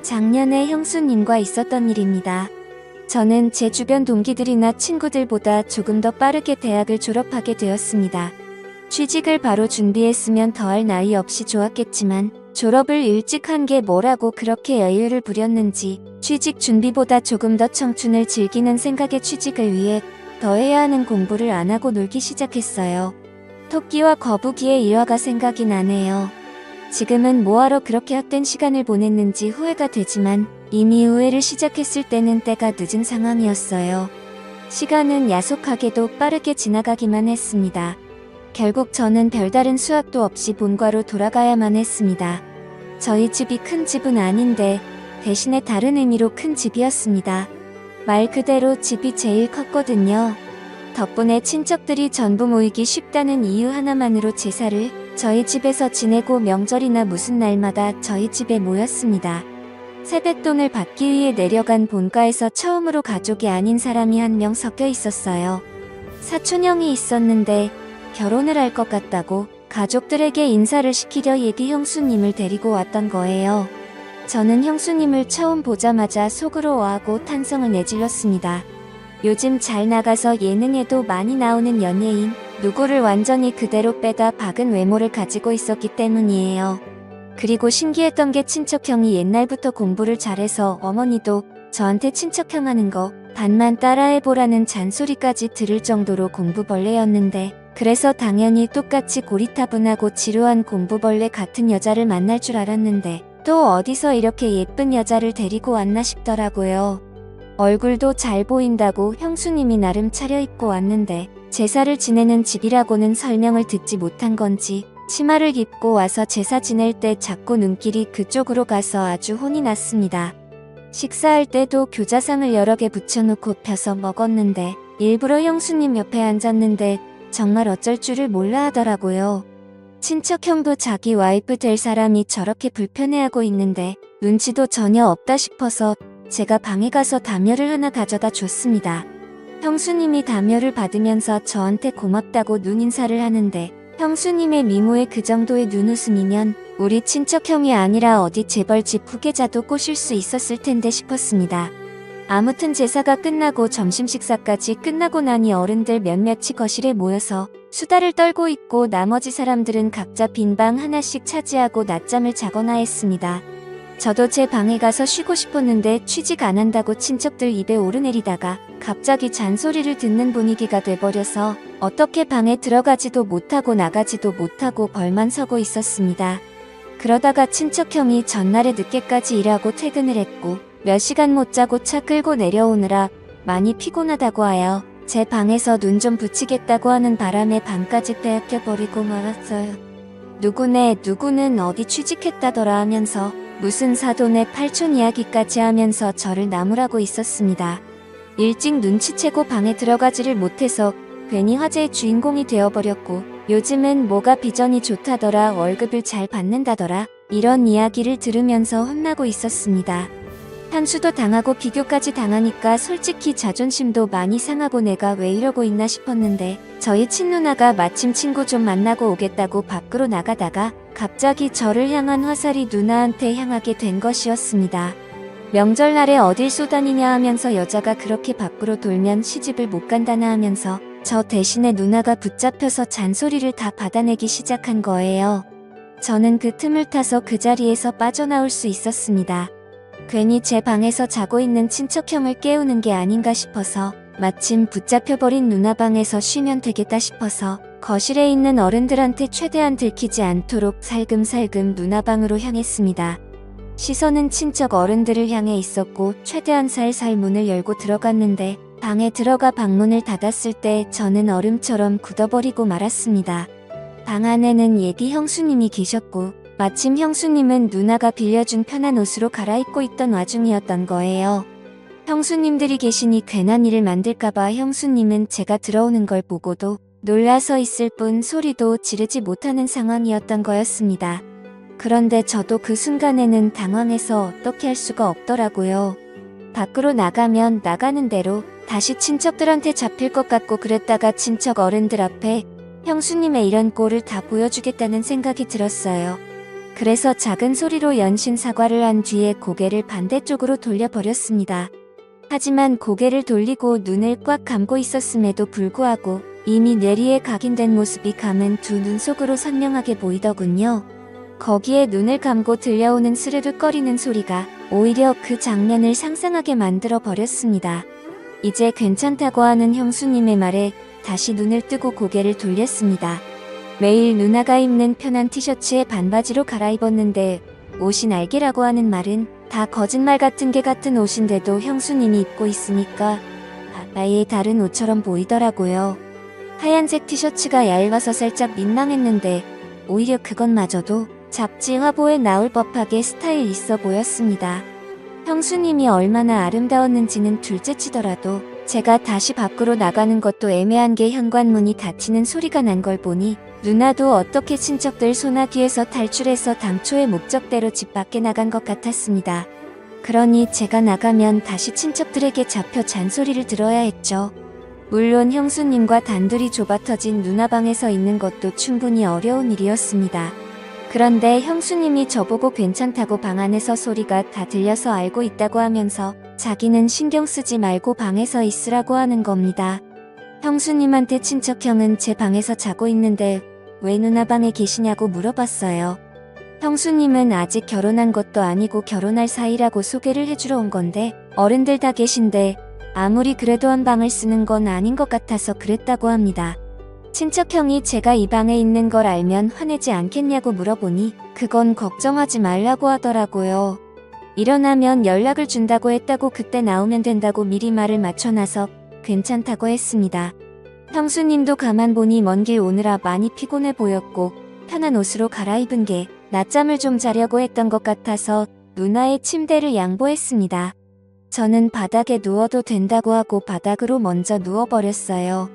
작년에 형수님과 있었던 일입니다. 저는 제 주변 동기들이나 친구들보다 조금 더 빠르게 대학을 졸업하게 되었습니다. 취직을 바로 준비했으면 더할 나위 없이 좋았겠지만 졸업을 일찍 한 게 뭐라고 그렇게 여유를 부렸는지 취직 준비보다 조금 더 청춘을 즐기는 생각에 취직을 위해 더 해야 하는 공부를 안 하고 놀기 시작했어요. 토끼와 거북이의 일화가 생각이 나네요. 지금은 뭐하러 그렇게 헛된 시간을 보냈는지 후회가 되지만 이미 후회를 시작했을 때는 때가 늦은 상황이었어요. 시간은 야속하게도 빠르게 지나가기만 했습니다. 결국 저는 별다른 수학도 없이 본과로 돌아가야만 했습니다. 저희 집이 큰 집은 아닌데 대신에 다른 의미로 큰 집이었습니다. 말 그대로 집이 제일 컸거든요. 덕분에 친척들이 전부 모이기 쉽다는 이유 하나만으로 제사를 저희 집에서 지내고 명절이나 무슨 날마다 저희 집에 모였습니다. 세뱃돈을 받기 위해 내려간 본가에서 처음으로 가족이 아닌 사람이 한 명 섞여 있었어요. 사촌형이 있었는데 결혼을 할 것 같다고 가족들에게 인사를 시키려 예비 형수님을 데리고 왔던 거예요. 저는 형수님을 처음 보자마자 속으로 와하고 탄성을 내질렀습니다. 요즘 잘 나가서 예능에도 많이 나오는 연예인 누구를 완전히 그대로 빼다 박은 외모를 가지고 있었기 때문이에요. 그리고 신기했던 게 친척형이 옛날부터 공부를 잘해서 어머니도 저한테 친척형 하는 거 반만 따라해보라는 잔소리까지 들을 정도로 공부벌레였는데 그래서 당연히 똑같이 고리타분하고 지루한 공부벌레 같은 여자를 만날 줄 알았는데 또 어디서 이렇게 예쁜 여자를 데리고 왔나 싶더라고요. 얼굴도 잘 보인다고 형수님이 나름 차려입고 왔는데 제사를 지내는 집이라고는 설명을 듣지 못한 건지 치마를 입고 와서 제사 지낼 때 자꾸 눈길이 그쪽으로 가서 아주 혼이 났습니다. 식사할 때도 교자상을 여러 개 붙여놓고 펴서 먹었는데 일부러 형수님 옆에 앉았는데 정말 어쩔 줄을 몰라 하더라고요. 친척형도 자기 와이프 될 사람이 저렇게 불편해하고 있는데 눈치도 전혀 없다 싶어서 제가 방에 가서 담요를 하나 가져다 줬습니다. 형수님이 담요를 받으면서 저한테 고맙다고 눈인사를 하는데 형수님의 미모에 그 정도의 눈웃음이면 우리 친척형이 아니라 어디 재벌집 후계자도 꼬실 수 있었을 텐데 싶었습니다. 아무튼 제사가 끝나고 점심 식사까지 끝나고 나니 어른들 몇몇이 거실에 모여서 수다를 떨고 있고 나머지 사람들은 각자 빈 방 하나씩 차지하고 낮잠을 자거나 했습니다. 저도 제 방에 가서 쉬고 싶었는데 취직 안 한다고 친척들 입에 오르내리다가 갑자기 잔소리를 듣는 분위기가 돼버려서 어떻게 방에 들어가지도 못하고 나가지도 못하고 벌만 서고 있었습니다. 그러다가 친척형이 전날에 늦게까지 일하고 퇴근을 했고 몇 시간 못 자고 차 끌고 내려오느라 많이 피곤하다고 하여 제 방에서 눈 좀 붙이겠다고 하는 바람에 방까지 빼앗겨버리고 말았어요. 누구는 어디 취직했다더라 하면서 무슨 사돈의 팔촌 이야기까지 하면서 저를 나무라고 있었습니다. 일찍 눈치채고 방에 들어가지를 못해서 괜히 화제의 주인공이 되어버렸고 요즘은 뭐가 비전이 좋다더라 월급을 잘 받는다더라 이런 이야기를 들으면서 혼나고 있었습니다. 한수도 당하고 비교까지 당하니까 솔직히 자존심도 많이 상하고 내가 왜 이러고 있나 싶었는데 저희 친누나가 마침 친구 좀 만나고 오겠다고 밖으로 나가다가 갑자기 저를 향한 화살이 누나한테 향하게 된 것이었습니다. 명절날에 어딜 쏘다니냐 하면서 여자가 그렇게 밖으로 돌면 시집을 못 간다나 하면서 저 대신에 누나가 붙잡혀서 잔소리를 다 받아내기 시작한 거예요. 저는 그 틈을 타서 그 자리에서 빠져나올 수 있었습니다. 괜히 제 방에서 자고 있는 친척형을 깨우는 게 아닌가 싶어서 마침 붙잡혀버린 누나 방에서 쉬면 되겠다 싶어서 거실에 있는 어른들한테 최대한 들키지 않도록 살금살금 누나 방으로 향했습니다. 시선은 친척 어른들을 향해 있었고 최대한 살살 문을 열고 들어갔는데 방에 들어가 방문을 닫았을 때 저는 얼음처럼 굳어버리고 말았습니다. 방 안에는 예비 형수님이 계셨고 마침 형수님은 누나가 빌려준 편한 옷으로 갈아입고 있던 와중이었던 거예요. 형수님들이 계시니 괜한 일을 만들까봐 형수님은 제가 들어오는 걸 보고도 놀라서 있을 뿐 소리도 지르지 못하는 상황이었던 거였습니다. 그런데 저도 그 순간에는 당황해서 어떻게 할 수가 없더라고요. 밖으로 나가면 나가는 대로 다시 친척들한테 잡힐 것 같고 그랬다가 친척 어른들 앞에 형수님의 이런 꼴을 다 보여주겠다는 생각이 들었어요. 그래서 작은 소리로 연신 사과를 한 뒤에 고개를 반대쪽으로 돌려버렸습니다. 하지만 고개를 돌리고 눈을 꽉 감고 있었음에도 불구하고 이미 뇌리에 각인된 모습이 감은 두 눈 속으로 선명하게 보이더군요. 거기에 눈을 감고 들려오는 스르륵거리는 소리가 오히려 그 장면을 상상하게 만들어 버렸습니다. 이제 괜찮다고 하는 형수님의 말에 다시 눈을 뜨고 고개를 돌렸습니다. 매일 누나가 입는 편한 티셔츠에 반바지로 갈아입었는데 옷이 날개라고 하는 말은 다 거짓말 같은 게 같은 옷인데도 형수님이 입고 있으니까 아예 다른 옷처럼 보이더라고요. 하얀색 티셔츠가 얇아서 살짝 민망했는데 오히려 그것마저도 잡지 화보에 나올 법하게 스타일 있어 보였습니다. 형수님이 얼마나 아름다웠는지는 둘째치더라도 제가 다시 밖으로 나가는 것도 애매한 게 현관문이 닫히는 소리가 난 걸 보니 누나도 어떻게 친척들 소나기에서 탈출해서 당초의 목적대로 집 밖에 나간 것 같았습니다. 그러니 제가 나가면 다시 친척들에게 잡혀 잔소리를 들어야 했죠. 물론 형수님과 단둘이 좁아터진 누나 방에서 있는 것도 충분히 어려운 일이었습니다. 그런데 형수님이 저보고 괜찮다고 방 안에서 소리가 다 들려서 알고 있다고 하면서 자기는 신경 쓰지 말고 방에서 있으라고 하는 겁니다. 형수님한테 친척형은 제 방에서 자고 있는데 왜 누나 방에 계시냐고 물어봤어요. 형수님은 아직 결혼한 것도 아니고 결혼할 사이라고 소개를 해주러 온 건데 어른들 다 계신데 아무리 그래도 한 방을 쓰는 건 아닌 것 같아서 그랬다고 합니다. 친척형이 제가 이 방에 있는 걸 알면 화내지 않겠냐고 물어보니 그건 걱정하지 말라고 하더라고요. 일어나면 연락을 준다고 했다고 그때 나오면 된다고 미리 말을 맞춰놔서 괜찮다고 했습니다. 형수님도 가만 보니 먼 길 오느라 많이 피곤해 보였고 편한 옷으로 갈아입은 게 낮잠을 좀 자려고 했던 것 같아서 누나의 침대를 양보했습니다. 저는 바닥에 누워도 된다고 하고 바닥으로 먼저 누워버렸어요.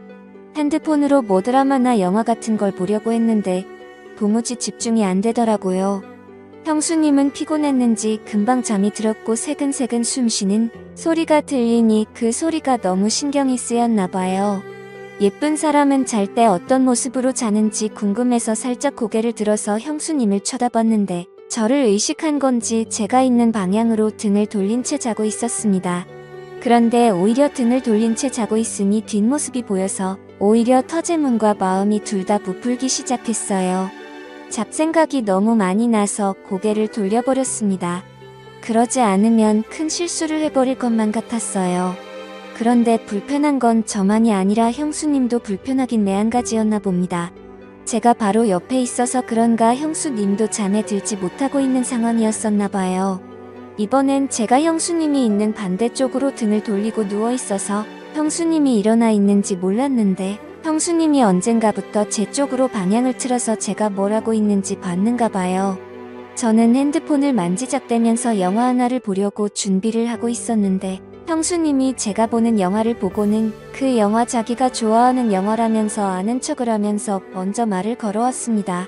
핸드폰으로 뭐 드라마나 영화 같은 걸 보려고 했는데 도무지 집중이 안 되더라고요. 형수님은 피곤했는지 금방 잠이 들었고 새근새근 숨쉬는 소리가 들리니 그 소리가 너무 신경이 쓰였나 봐요. 예쁜 사람은 잘 때 어떤 모습으로 자는지 궁금해서 살짝 고개를 들어서 형수님을 쳐다봤는데 저를 의식한 건지 제가 있는 방향으로 등을 돌린 채 자고 있었습니다. 그런데 오히려 등을 돌린 채 자고 있으니 뒷모습이 보여서 오히려 터제문과 마음이 둘 다 부풀기 시작했어요. 잡생각이 너무 많이 나서 고개를 돌려버렸습니다. 그러지 않으면 큰 실수를 해버릴 것만 같았어요. 그런데 불편한 건 저만이 아니라 형수님도 불편하긴 매한가지였나 봅니다. 제가 바로 옆에 있어서 그런가 형수님도 잠에 들지 못하고 있는 상황이었었나 봐요. 이번엔 제가 형수님이 있는 반대쪽으로 등을 돌리고 누워있어서 형수님이 일어나 있는지 몰랐는데 형수님이 언젠가부터 제 쪽으로 방향을 틀어서 제가 뭘 하고 있는지 봤는가 봐요. 저는 핸드폰을 만지작대면서 영화 하나를 보려고 준비를 하고 있었는데 형수님이 제가 보는 영화를 보고는 그 영화 자기가 좋아하는 영화라면서 아는 척을 하면서 먼저 말을 걸어왔습니다.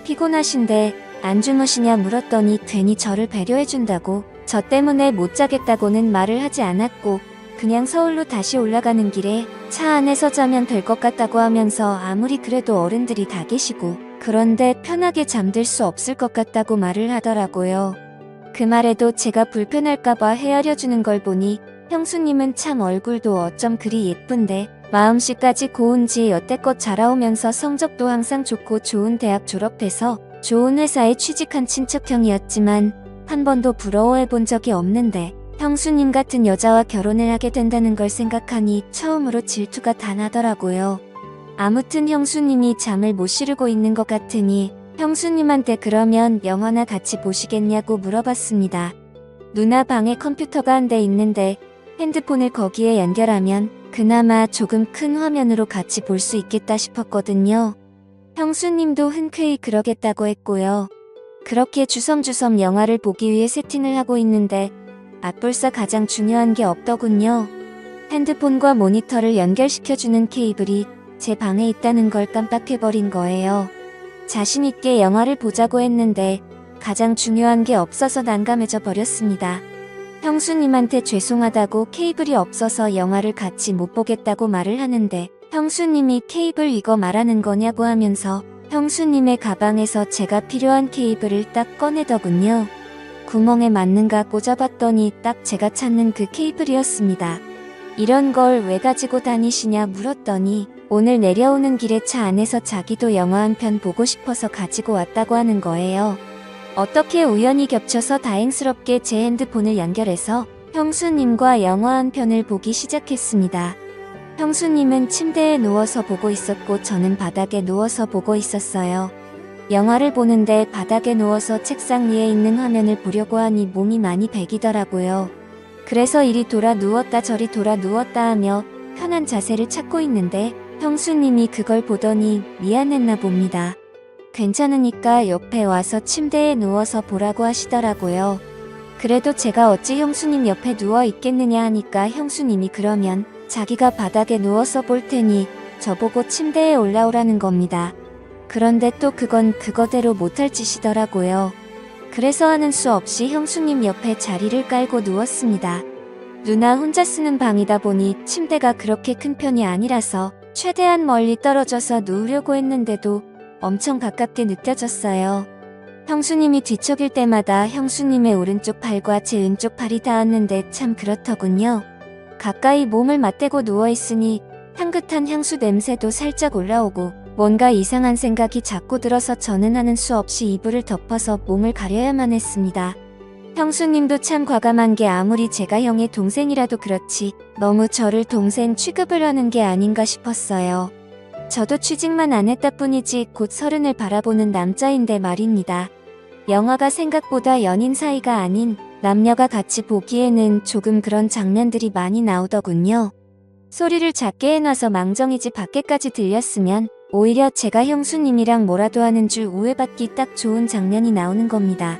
피곤하신데 안 주무시냐 물었더니 괜히 저를 배려해준다고 저 때문에 못 자겠다고는 말을 하지 않았고 그냥 서울로 다시 올라가는 길에 차 안에서 자면 될 것 같다고 하면서 아무리 그래도 어른들이 다 계시고 그런데 편하게 잠들 수 없을 것 같다고 말을 하더라고요. 그 말에도 제가 불편할까봐 헤아려주는 걸 보니 형수님은 참 얼굴도 어쩜 그리 예쁜데 마음씨까지 고운지 여태껏 자라오면서 성적도 항상 좋고 좋은 대학 졸업해서 좋은 회사에 취직한 친척형이었지만 한 번도 부러워해본 적이 없는데 형수님 같은 여자와 결혼을 하게 된다는 걸 생각하니 처음으로 질투가 다 나더라고요. 아무튼 형수님이 잠을 못 이루고 있는 것 같으니 형수님한테 그러면 영화나 같이 보시겠냐고 물어봤습니다. 누나 방에 컴퓨터가 한 대 있는데 핸드폰을 거기에 연결하면 그나마 조금 큰 화면으로 같이 볼 수 있겠다 싶었거든요. 형수님도 흔쾌히 그러겠다고 했고요. 그렇게 주섬주섬 영화를 보기 위해 세팅을 하고 있는데 맞불사 가장 중요한 게 없더군요. 핸드폰과 모니터를 연결시켜주는 케이블이 제 방에 있다는 걸 깜빡해버린 거예요. 자신있게 영화를 보자고 했는데 가장 중요한 게 없어서 난감해져 버렸습니다. 형수님한테 죄송하다고 케이블이 없어서 영화를 같이 못 보겠다고 말을 하는데 형수님이 케이블 이거 말하는 거냐고 하면서 형수님의 가방에서 제가 필요한 케이블을 딱 꺼내더군요. 구멍에 맞는가 꽂아봤더니 딱 제가 찾는 그 케이블이었습니다. 이런 걸 왜 가지고 다니시냐 물었더니 오늘 내려오는 길에 차 안에서 자기도 영화 한 편 보고 싶어서 가지고 왔다고 하는 거예요. 어떻게 우연히 겹쳐서 다행스럽게 제 핸드폰을 연결해서 형수님과 영화 한 편을 보기 시작했습니다. 형수님은 침대에 누워서 보고 있었고 저는 바닥에 누워서 보고 있었어요. 영화를 보는데 바닥에 누워서 책상 위에 있는 화면을 보려고 하니 몸이 많이 베기더라고요. 그래서 이리 돌아 누웠다 저리 돌아 누웠다 하며 편한 자세를 찾고 있는데 형수님이 그걸 보더니 미안했나 봅니다. 괜찮으니까 옆에 와서 침대에 누워서 보라고 하시더라고요. 그래도 제가 어찌 형수님 옆에 누워 있겠느냐 하니까 형수님이 그러면 자기가 바닥에 누워서 볼 테니 저보고 침대에 올라오라는 겁니다. 그런데 또 그건 그거대로 못할 짓이더라고요. 그래서 하는 수 없이 형수님 옆에 자리를 깔고 누웠습니다. 누나 혼자 쓰는 방이다 보니 침대가 그렇게 큰 편이 아니라서 최대한 멀리 떨어져서 누우려고 했는데도 엄청 가깝게 느껴졌어요. 형수님이 뒤척일 때마다 형수님의 오른쪽 팔과 제 왼쪽 팔이 닿았는데 참 그렇더군요. 가까이 몸을 맞대고 누워있으니 향긋한 향수 냄새도 살짝 올라오고 뭔가 이상한 생각이 자꾸 들어서 저는 하는 수 없이 이불을 덮어서 몸을 가려야만 했습니다. 형수님도 참 과감한 게 아무리 제가 형의 동생이라도 그렇지 너무 저를 동생 취급을 하는 게 아닌가 싶었어요. 저도 취직만 안 했다 뿐이지 곧 30을 바라보는 남자인데 말입니다. 영화가 생각보다 연인 사이가 아닌 남녀가 같이 보기에는 조금 그런 장면들이 많이 나오더군요. 소리를 작게 해놔서 망정이지 밖에까지 들렸으면 오히려 제가 형수님이랑 뭐라도 하는 줄 오해받기 딱 좋은 장면이 나오는 겁니다.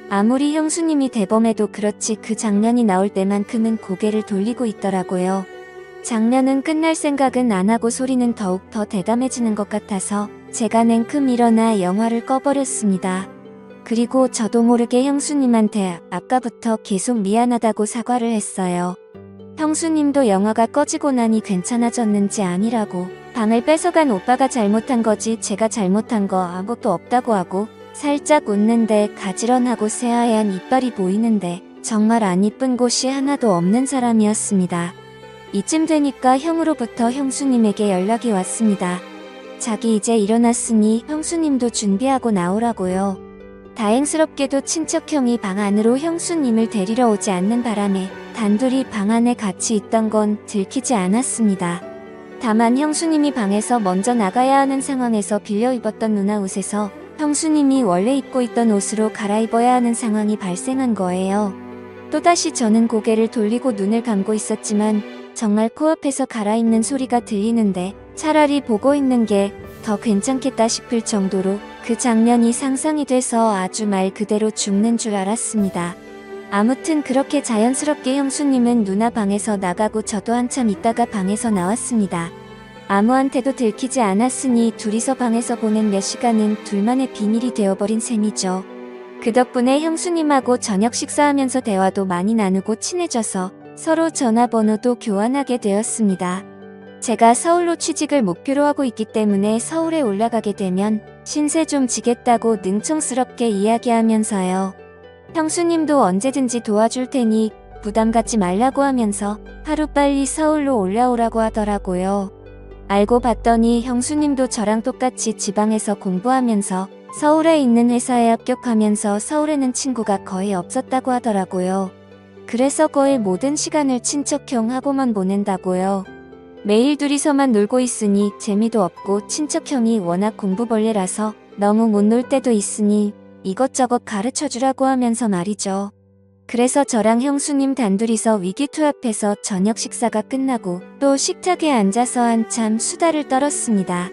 아무리 형수님이 대범해도 그렇지 그 장면이 나올 때만큼은 고개를 돌리고 있더라고요. 장면은 끝날 생각은 안 하고 소리는 더욱 더 대담해지는 것 같아서 제가 냉큼 일어나 영화를 꺼버렸습니다. 그리고 저도 모르게 형수님한테 아까부터 계속 미안하다고 사과를 했어요. 형수님도 영화가 꺼지고 나니 괜찮아졌는지 아니라고 방을 뺏어간 오빠가 잘못한 거지 제가 잘못한 거 아무것도 없다고 하고 살짝 웃는데 가지런하고 새하얀 이빨이 보이는데 정말 안 이쁜 곳이 하나도 없는 사람이었습니다. 이쯤 되니까 형으로부터 형수님에게 연락이 왔습니다. 자기 이제 일어났으니 형수님도 준비하고 나오라고요. 다행스럽게도 친척형이 방 안으로 형수님을 데리러 오지 않는 바람에 단둘이 방 안에 같이 있던 건 들키지 않았습니다. 다만 형수님이 방에서 먼저 나가야 하는 상황에서 빌려 입었던 누나 옷에서 형수님이 원래 입고 있던 옷으로 갈아입어야 하는 상황이 발생한 거예요. 또다시 저는 고개를 돌리고 눈을 감고 있었지만 정말 코앞에서 갈아입는 소리가 들리는데 차라리 보고 있는 게 더 괜찮겠다 싶을 정도로 그 장면이 상상이 돼서 아주 말 그대로 죽는 줄 알았습니다. 아무튼 그렇게 자연스럽게 형수님은 누나 방에서 나가고 저도 한참 있다가 방에서 나왔습니다. 아무한테도 들키지 않았으니 둘이서 방에서 보낸 몇 시간은 둘만의 비밀이 되어버린 셈이죠. 그 덕분에 형수님하고 저녁 식사하면서 대화도 많이 나누고 친해져서 서로 전화번호도 교환하게 되었습니다. 제가 서울로 취직을 목표로 하고 있기 때문에 서울에 올라가게 되면 신세 좀 지겠다고 능청스럽게 이야기하면서요. 형수님도 언제든지 도와줄 테니 부담 갖지 말라고 하면서 하루빨리 서울로 올라오라고 하더라고요. 알고 봤더니 형수님도 저랑 똑같이 지방에서 공부하면서 서울에 있는 회사에 합격하면서 서울에는 친구가 거의 없었다고 하더라고요. 그래서 거의 모든 시간을 친척형하고만 보낸다고요. 매일 둘이서만 놀고 있으니 재미도 없고 친척형이 워낙 공부벌레라서 너무 못 놀 때도 있으니 이것저것 가르쳐주라고 하면서 말이죠. 그래서 저랑 형수님 단둘이서 위기투합해서 저녁 식사가 끝나고 또 식탁에 앉아서 한참 수다를 떨었습니다.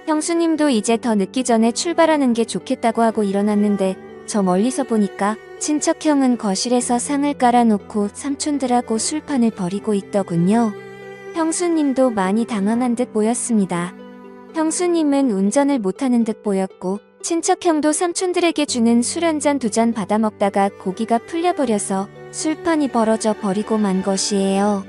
형수님도 이제 더 늦기 전에 출발하는 게 좋겠다고 하고 일어났는데 저 멀리서 보니까 친척형은 거실에서 상을 깔아놓고 삼촌들하고 술판을 벌이고 있더군요. 형수님도 많이 당황한 듯 보였습니다. 형수님은 운전을 못하는 듯 보였고 친척형도 삼촌들에게 주는 술 한 잔 두 잔 받아 먹다가 고기가 풀려버려서 술판이 벌어져 버리고 만 것이에요.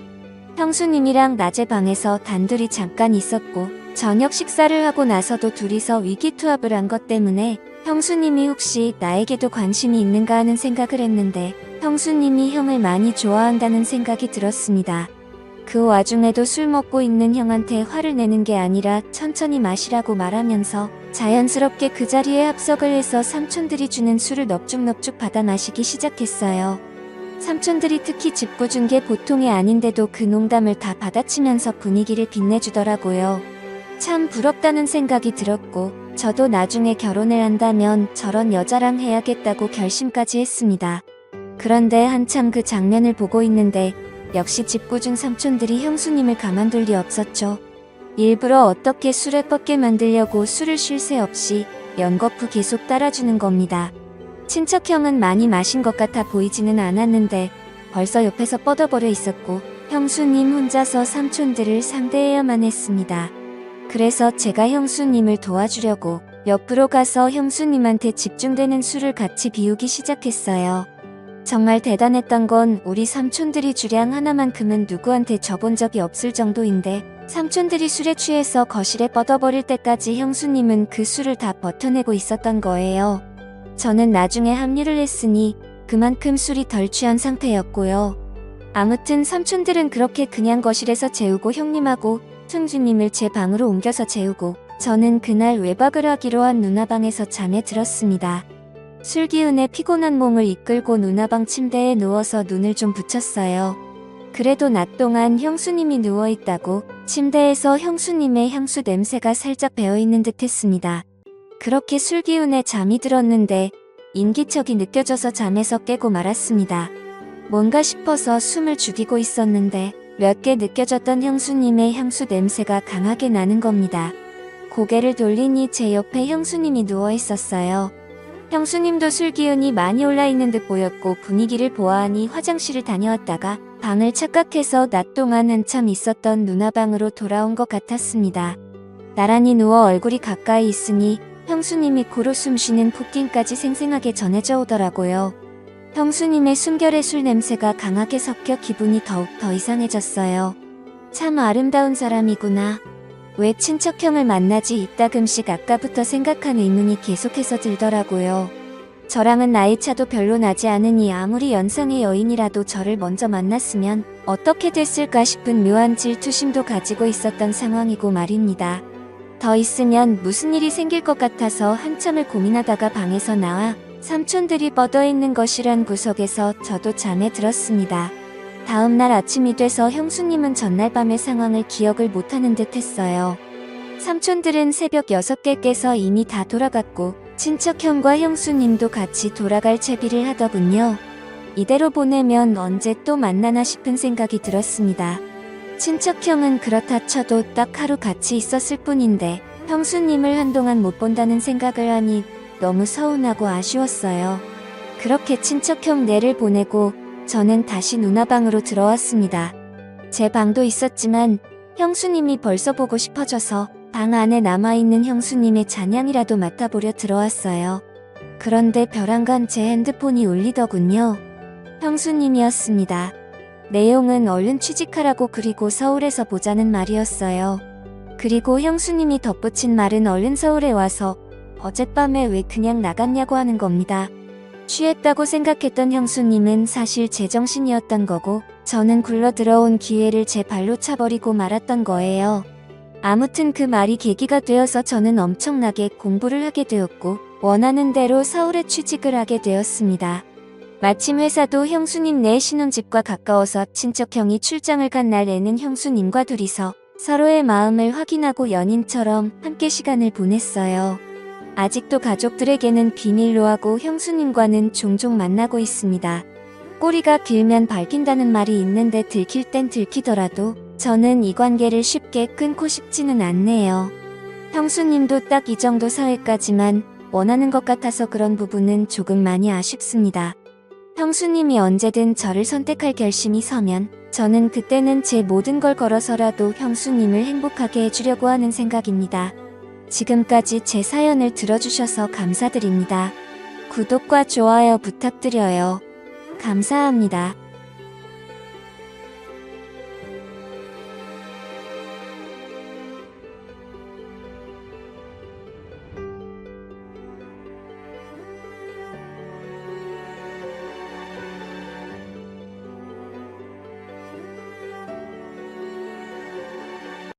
형수님이랑 낮에 방에서 단둘이 잠깐 있었고 저녁 식사를 하고 나서도 둘이서 위기투합을 한 것 때문에 형수님이 혹시 나에게도 관심이 있는가 하는 생각을 했는데 형수님이 형을 많이 좋아한다는 생각이 들었습니다. 그 와중에도 술 먹고 있는 형한테 화를 내는 게 아니라 천천히 마시라고 말하면서 자연스럽게 그 자리에 합석을 해서 삼촌들이 주는 술을 넙죽넙죽 받아 마시기 시작했어요. 삼촌들이 특히 짓궂은 게 보통이 아닌데도 그 농담을 다 받아치면서 분위기를 빛내주더라고요. 참 부럽다는 생각이 들었고 저도 나중에 결혼을 한다면 저런 여자랑 해야겠다고 결심까지 했습니다. 그런데 한참 그 장면을 보고 있는데 역시 짓궂은 삼촌들이 형수님을 가만둘 리 없었죠. 일부러 어떻게 술에 뻗게 만들려고 술을 쉴 새 없이 연거푸 계속 따라주는 겁니다. 친척형은 많이 마신 것 같아 보이지는 않았는데 벌써 옆에서 뻗어버려 있었고 형수님 혼자서 삼촌들을 상대해야만 했습니다. 그래서 제가 형수님을 도와주려고 옆으로 가서 형수님한테 집중되는 술을 같이 비우기 시작했어요. 정말 대단했던 건 우리 삼촌들이 주량 하나만큼은 누구한테 줘본 적이 없을 정도인데 삼촌들이 술에 취해서 거실에 뻗어버릴 때까지 형수님은 그 술을 다 버텨내고 있었던 거예요. 저는 나중에 합류를 했으니 그만큼 술이 덜 취한 상태였고요. 아무튼 삼촌들은 그렇게 그냥 거실에서 재우고 형님하고 승주님을 제 방으로 옮겨서 재우고 저는 그날 외박을 하기로 한 누나방에서 잠에 들었습니다. 술 기운에 피곤한 몸을 이끌고 누나방 침대에 누워서 눈을 좀 붙였어요. 그래도 낮 동안 형수님이 누워있다고 침대에서 형수님의 향수 냄새가 살짝 배어있는 듯 했습니다. 그렇게 술 기운에 잠이 들었는데 인기척이 느껴져서 잠에서 깨고 말았습니다. 뭔가 싶어서 숨을 죽이고 있었는데 몇 개 느껴졌던 형수님의 향수 냄새가 강하게 나는 겁니다. 고개를 돌리니 제 옆에 형수님이 누워있었어요. 형수님도 술 기운이 많이 올라있는 듯 보였고 분위기를 보아하니 화장실을 다녀왔다가 방을 착각해서 낮 동안 한참 있었던 누나방으로 돌아온 것 같았습니다. 나란히 누워 얼굴이 가까이 있으니 형수님이 고로 숨쉬는 폭긴까지 생생하게 전해져 오더라고요. 형수님의 숨결에 술 냄새가 강하게 섞여 기분이 더욱 더 이상해졌어요. 참 아름다운 사람이구나. 왜 친척형을 만나지 이따금씩 아까부터 생각한 의문이 계속해서 들더라고요. 저랑은 나이차도 별로 나지 않으니 아무리 연상의 여인이라도 저를 먼저 만났으면 어떻게 됐을까 싶은 묘한 질투심도 가지고 있었던 상황이고 말입니다. 더 있으면 무슨 일이 생길 것 같아서 한참을 고민하다가 방에서 나와 삼촌들이 뻗어있는 거실한 구석에서 저도 잠에 들었습니다. 다음날 아침이 돼서 형수님은 전날 밤의 상황을 기억을 못하는 듯 했어요. 삼촌들은 새벽 6개 깨서 이미 다 돌아갔고 친척형과 형수님도 같이 돌아갈 채비를 하더군요. 이대로 보내면 언제 또 만나나 싶은 생각이 들었습니다. 친척형은 그렇다 쳐도 딱 하루 같이 있었을 뿐인데 형수님을 한동안 못 본다는 생각을 하니 너무 서운하고 아쉬웠어요. 그렇게 친척형 네를 보내고 저는 다시 누나방으로 들어왔습니다. 제 방도 있었지만 형수님이 벌써 보고 싶어져서 방 안에 남아있는 형수님의 잔향이라도 맡아보려 들어왔어요. 그런데 벼랑간 제 핸드폰이 울리더군요. 형수님이었습니다. 내용은 얼른 취직하라고 그리고 서울에서 보자는 말이었어요. 그리고 형수님이 덧붙인 말은 얼른 서울에 와서 어젯밤에 왜 그냥 나갔냐고 하는 겁니다. 취했다고 생각했던 형수님은 사실 제정신이었던 거고 저는 굴러들어온 기회를 제 발로 차버리고 말았던 거예요. 아무튼 그 말이 계기가 되어서 저는 엄청나게 공부를 하게 되었고 원하는 대로 서울에 취직을 하게 되었습니다. 마침 회사도 형수님 네 신혼집과 가까워서 친척형이 출장을 간 날에는 형수님과 둘이서 서로의 마음을 확인하고 연인처럼 함께 시간을 보냈어요. 아직도 가족들에게는 비밀로 하고 형수님과는 종종 만나고 있습니다. 꼬리가 길면 밟힌다는 말이 있는데 들킬 땐 들키더라도 저는 이 관계를 쉽게 끊고 싶지는 않네요. 형수님도 딱 이 정도 사회까지만 원하는 것 같아서 그런 부분은 조금 많이 아쉽습니다. 형수님이 언제든 저를 선택할 결심이 서면 저는 그때는 제 모든 걸 걸어서라도 형수님을 행복하게 해주려고 하는 생각입니다. 지금까지 제 사연을 들어주셔서 감사드립니다. 구독과 좋아요 부탁드려요. 감사합니다.